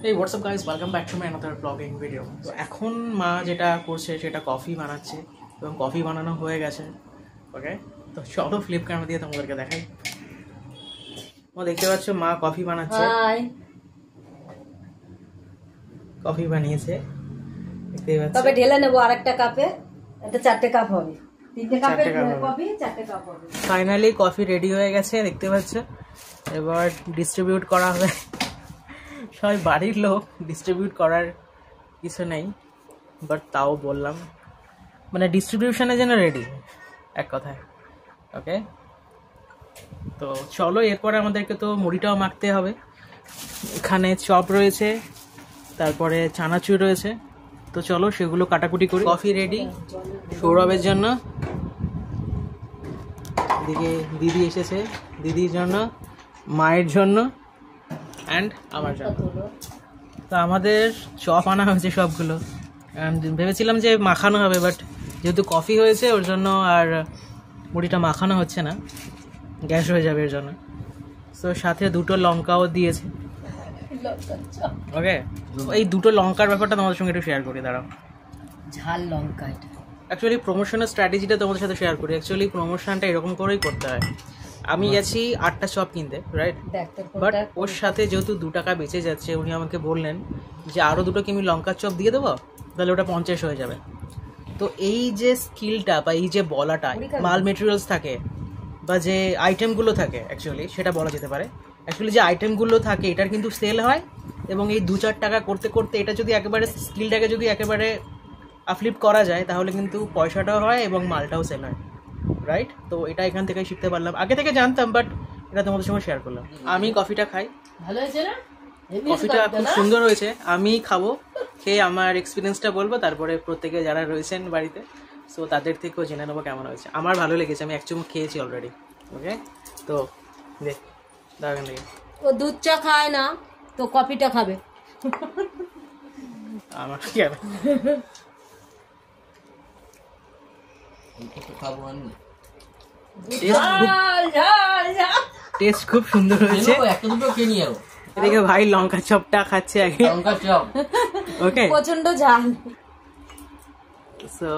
Hey, what's up guys, welcome back to my another vlogging video. তো এখন মা যেটা করছে সেটা কফি বানাচ্ছে এবং কফি বানানো হয়ে গেছে। ওকে, তো চলো ফ্লিপ ক্যামেরা দিয়ে তোমাদেরকে দেখাই। ও দেখতে পাচ্ছ মা কফি বানাচ্ছে। কফি বানিয়েছে দেখতেই পাচ্ছ। তবে ঢেলে নেব আরেকটা কাপে, এটা 4টে কাপ হবে। 3টে কাপে কফি 4টে কাপ হবে। ফাইনালি কফি রেডি হয়ে গেছে দেখতে পাচ্ছ। এবার ডিস্ট্রিবিউট করা হবে। সবাই বাড়ির লোক, ডিস্ট্রিবিউট করার কিছু নেই, বাট তাও বললাম মানে ডিস্ট্রিবিউশনের জন্য রেডি এক কথায়। ওকে, তো চলো এরপরে আমাদেরকে তো মুড়িটাও মাখতে হবে। এখানে চপ রয়েছে, তারপরে চানাচুর রয়েছে, তো চলো সেগুলো কাটাকুটি করি। কফি রেডি সৌরভের জন্য, এদিকে দিদি এসেছে দিদির জন্য, মায়ের জন্য অ্যান্ড আমার জন্য। তো আমাদের চপ আনা হয়েছে সবগুলো, ভেবেছিলাম যে মাখানো হবে, বাট যেহেতু কফি হয়েছে ওর জন্য আর মুড়িটা মাখানো হচ্ছে না, গ্যাস হয়ে যাবে এর জন্য। তো সাথে 2টো লঙ্কাও দিয়েছে। ওকে, এই 2টো লঙ্কার ব্যাপারটা তোমাদের সঙ্গে একটু শেয়ার করি, দাঁড়াও। ঝাল লঙ্কা এটা অ্যাকচুয়ালি প্রমোশনের স্ট্র্যাটেজিটা তোমাদের সাথে শেয়ার করি। অ্যাকচুয়ালি প্রমোশনটা এরকম করেই করতে হয়। আমি গেছি 8টা চপ কিনতে, রাইট, বাট ওর সাথে যেহেতু 2 টাকা বেঁচে যাচ্ছে, উনি আমাকে বললেন যে আরও 2টো কি আমি লঙ্কার চপ দিয়ে দেবো, তাহলে ওটা 50 হয়ে যাবে। তো এই যে স্কিলটা বা এই যে বলাটা, মাল মেটেরিয়ালস থাকে বা যে আইটেমগুলো থাকে অ্যাকচুয়ালি সেটা বলা যেতে পারে। অ্যাকচুয়ালি যে আইটেমগুলো থাকে এটার কিন্তু সেল হয়, এবং এই 2-4 টাকা করতে করতে এটা যদি একেবারে স্কিলটাকে যদি একেবারে আপলিফ্ট করা যায় তাহলে কিন্তু পয়সাটাও হয় এবং মালটাও সেল হয়, রাইট। তো এটা এখান থেকে শিখতে পারলাম, আগে থেকে জানতাম, বাট এটা তোমাদের সঙ্গে শেয়ার করলাম। আমি কফিটা খাই, ভালো হয়েছে না? কফিটা খুব সুন্দর হয়েছে। আমি খাবো, খেয়ে আমার এক্সপিরিয়েন্সটা বলবো, তারপরে প্রত্যেকে যারা রয়েছেন বাড়িতে সো তাদের থেকেও জেনে নেবো কেমন হয়েছে। আমার ভালো লেগেছে, আমি 1 চুমুক খেয়েছি অলরেডি। ওকে, তো দেখ দাঁড়ান দেখি। ও দুধ চা খায় না, তো কফিটা খাবে। আমার কি হবে, টেস্ট খুব সুন্দর হয়েছে। এদিকে ভাই লঙ্কা চপটা খাচ্ছে আগে। ওকে, প্রচন্ড ঝাল। সো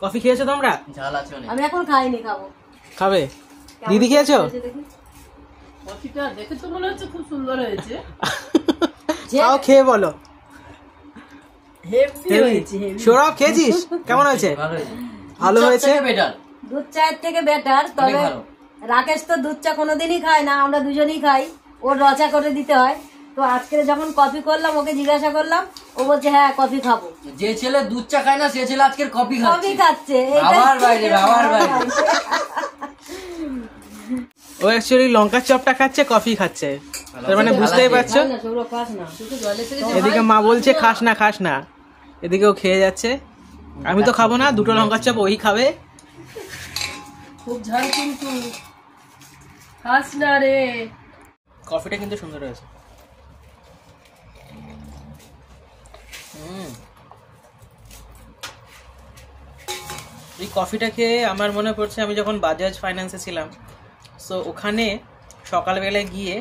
কফি খেয়েছো তোমরা? ঝাল আছে অনেক। আমি এখন খাইনি, খাবো। খাবে? দিদি খেয়েছো? কফিটা দেখে তো মনে হচ্ছে খুব সুন্দর হয়েছে। খাও, খেয়ে বলো। হেভি হয়েছে। সৌরভ খেয়েছিস? কেমন হয়েছে? ভালো হয়েছে। দুধ চায়ের থেকে বেটার। তবে রাকেশ তো দুধ চা কোনোদিনই খায় না, আমরা দুজনেই খাই, ওর রচা করে দিতে হয়। তো আজকে যখন কফি করলাম, ওকে জিজ্ঞাসা করলাম, ও বলছে হ্যাঁ কফি খাবো। যে ছেলে দুধ চা খায় না সে ছেলে আজকে কফি খাচ্ছে। ও অ্যাকচুয়ালি লঙ্কার চপটা খাচ্ছে, কফি খাচ্ছে, তার মানে বুঝতেই পারছো। এদিকে মা বলছে খাস না খাস না, এদিকে ও খেয়ে যাচ্ছে। আমি তো খাবো না, 2টো লঙ্কার চপ ওই খাবে। খুব ঝাল কিন্তু খাস না রে। কফিটা কিন্তু সুন্দর হয়েছে। এই কফিটা খেয়ে আমার মনে পড়ছে আমি যখন বাজাজ ফাইন্যান্সে ছিলাম, সো ওখানে সকালবেলায় গিয়ে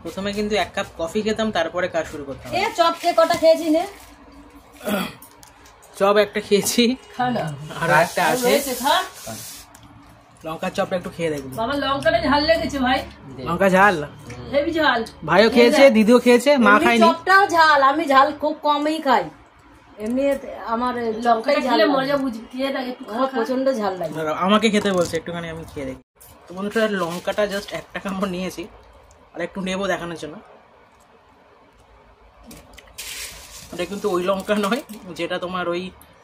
প্রথমে কিন্তু 1 কাপ কফি খেতাম, তারপরে কাজ শুরু করতাম। চপ কে কটা খেয়েছি নে? চপ একটা খেয়েছি, আর একটা আছে। লঙ্কার চপটা একটু খেয়ে দেখবো। বাবা লঙ্কাটা ঝাল লেগেছে ভাই। লঙ্কা ঝাল, হেভি ঝাল। ভাইও খেয়েছে, দিদিও খেয়েছে, মা খায়নি। চপটাও ঝাল, আমি ঝাল খুব কমই খাই। এমনি আমার লঙ্কাই ঝাল মজা বুঝি, খেয়ে দেখ একটু, প্রচন্ড ঝাল লাগে। আমাকে খেতে বলছে, একটুখানি আমি খেয়ে দেখি। তো বন্ধুরা লঙ্কাটা জাস্ট 1 টাকা আমরা নিয়েছি, আর একটু নেবো দেখানোর জন্য। এটা কিন্তু ওই লঙ্কা নয় যেটা তোমার ওই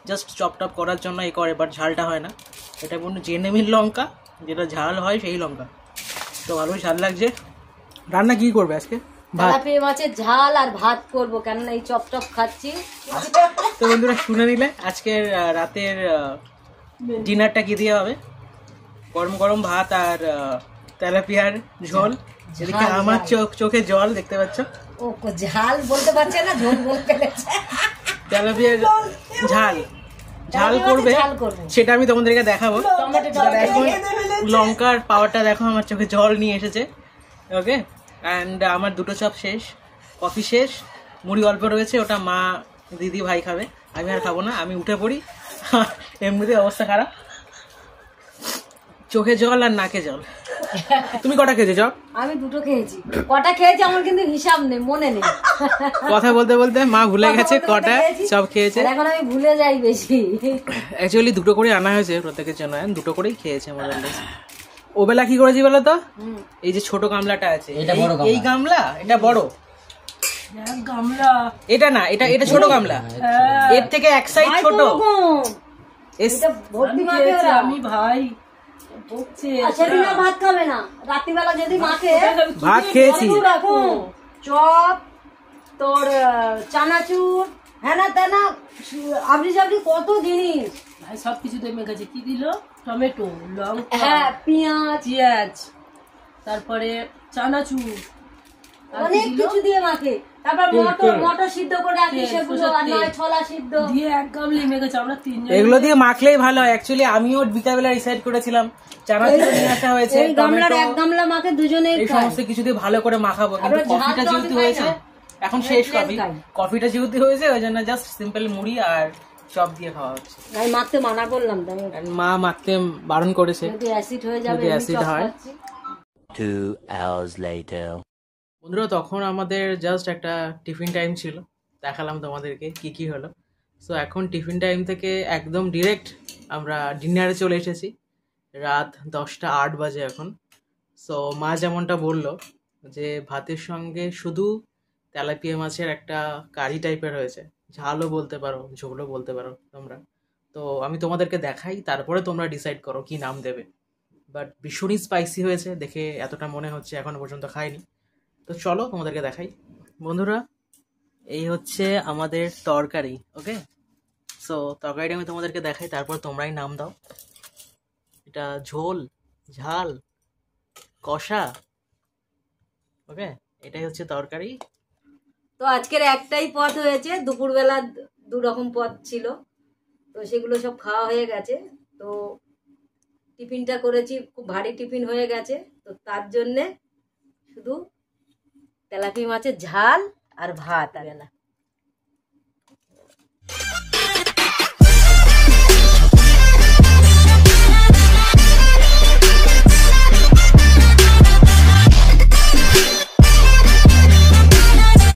জাস্ট চপ টপ করার জন্য এই করে, বাট ঝালটা হয় না। এটা কোনো জেনেমিন লঙ্কা, যেটা ঝাল হয় সেই লঙ্কা। তো ভালোই ঝাল লাগছে। রান্না কি করবে আজকে? তেলাপিয়া মাছের ঝাল আর ভাত করবো, কেননা এই চপ টপ খাচ্ছি। তো বন্ধুরা শুনে নিলে আজকের রাতের ডিনারটা কি দিয়ে হবে? গরম গরম ভাত আর তেলাপিয়ার ঝোল। এদিকে আমার চোখে জল দেখতে পাচ্ছ। ও ঝাল বলতে পারছে না, ঝোল বলতে পারছে। তেলাপিয়ার ঝাল ঝাল করবে সেটা আমি তোমাদেরকে দেখাবো। দেখো লঙ্কার পাওয়ারটা দেখো, আমার চোখে জল নিয়ে এসেছে। ওকে, অ্যান্ড আমার 2টো চপ শেষ, কফি শেষ, মুড়ি অল্প রয়েছে, ওটা মা দিদি ভাই খাবে, আমি আর খাবো না। আমি উঠে পড়ি, এমনিতে অবস্থা খারাপ, চোখে জল আর নাকে জল। তুমি কটা খেয়েছো চপ? আমি দুটো খেয়েছি। কটা খেয়েছি আমার কিন্তু হিসাব নেই, মনে নেই। কথা বলতে বলতে মা ভুলে গেছে কটা চপ খেয়েছে। এখন আমি ভুলে যাই বেশি। অ্যাকচুয়ালি দুটো করে আনা হয়েছে প্রত্যেকের জন্য, দুটো করেই খেয়েছে আমাদের। ওবেলা কি করেছি বলো তো, এই যে ছোট গামলাটা আছে, এই গামলা, এটা বড় গামলা, এটা না, এটা এটা ছোট গামলা, এর থেকে এক সাইজ ছোট। আমি ভাই সেদিন ভাত খাবে না, রাত্রিবেলা যদি মাকে ভাত খেয়েছি, চপ, তোর চানাচুর, হ্যাঁ না তা না, আপনি সাবরি কত জিনিস ভাই সবকিছু তো মেখেছে। কি দিল? টমেটো, লঙ্কা, হ্যাঁ পেঁয়াজ, তারপরে চানাচুর, অনেক কিছু দিয়ে মাকে। তারপর মটর সিদ্ধ করে রাখি, সেগুলো আর নয় ছোলা সিদ্ধ দিয়ে এক গামলি মেখেছে। আমরা তিনজন এগুলো দিয়ে মাখলেই ভালো হয়। অ্যাকচুয়ালি আমিও বিকালবেলা ডিসাইড করেছিলাম চানাচুর নিয়ে আসা হয়েছে, এই গামলার এক গামলা মাকে দুজনেই এই সমস্ত কিছু দিয়ে ভালো করে মাখাবো। কিন্তু কফিটা যেহেতু হয়েছে এখন শেষ, কফিটা যেহেতু হয়েছে ওই জন্য জাস্ট সিম্পল মুড়ি আর চপ দিয়ে খাওয়া হচ্ছে। আমি মাখতে মানা করলাম, মা মাখতে বারণ করেছে, যদি অ্যাসিড হয়ে যাবে, যদি অ্যাসিড হয়। 2 hours later. বন্ধুরা তখন আমাদের জাস্ট একটা টিফিন টাইম ছিল, দেখালাম তোমাদেরকে কি কি হলো। সো এখন টিফিন টাইম থেকে একদম ডিরেক্ট আমরা ডিনারে চলে এসেছি। রাত 10টা 8 বাজে এখন। সো মা যেমনটা বললো যে ভাতের সঙ্গে শুধু তেলাপিয়া মাছের একটা কারি টাইপের হয়েছে, ঝালও বলতে পারো, ঝোলও বলতে পারো তোমরা। তো আমি তোমাদেরকে দেখাই, তারপরে তোমরা ডিসাইড করো কি নাম দেবে। বাট ভীষণই স্পাইসি হয়েছে দেখে এতটা মনে হচ্ছে, এখনো পর্যন্ত খাইনি। তো চলো তোমাদেরকে দেখাই। বন্ধুরা এই হচ্ছে আমাদের তরকারি, ওকে। সো তরকারিটা আমি তোমাদেরকে দেখাই, তারপর তোমরাই নাম দাও। এটা ঝোল, ঝাল, কষা, ওকে, এটাই হচ্ছে তরকারি। তো আজকের একটাই পদ হয়েছে, দুপুরবেলা 2 রকম পদ ছিল, তো সেগুলো সব খাওয়া হয়ে গেছে। তো টিফিনটা করেছি, খুব ভারী টিফিন হয়ে গেছে, তো তার জন্যে শুধু তেলাপিয়া মাছের ঝাল আর ভাত। আর না